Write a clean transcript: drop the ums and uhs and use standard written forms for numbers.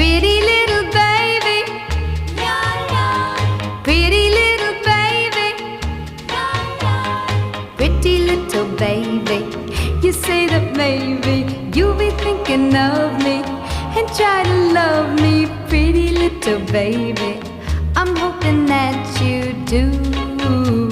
Pretty little baby, pretty little baby, pretty little baby. You say that maybe you'll be thinking of me and try to love me, pretty little baby. I'm hoping that you do.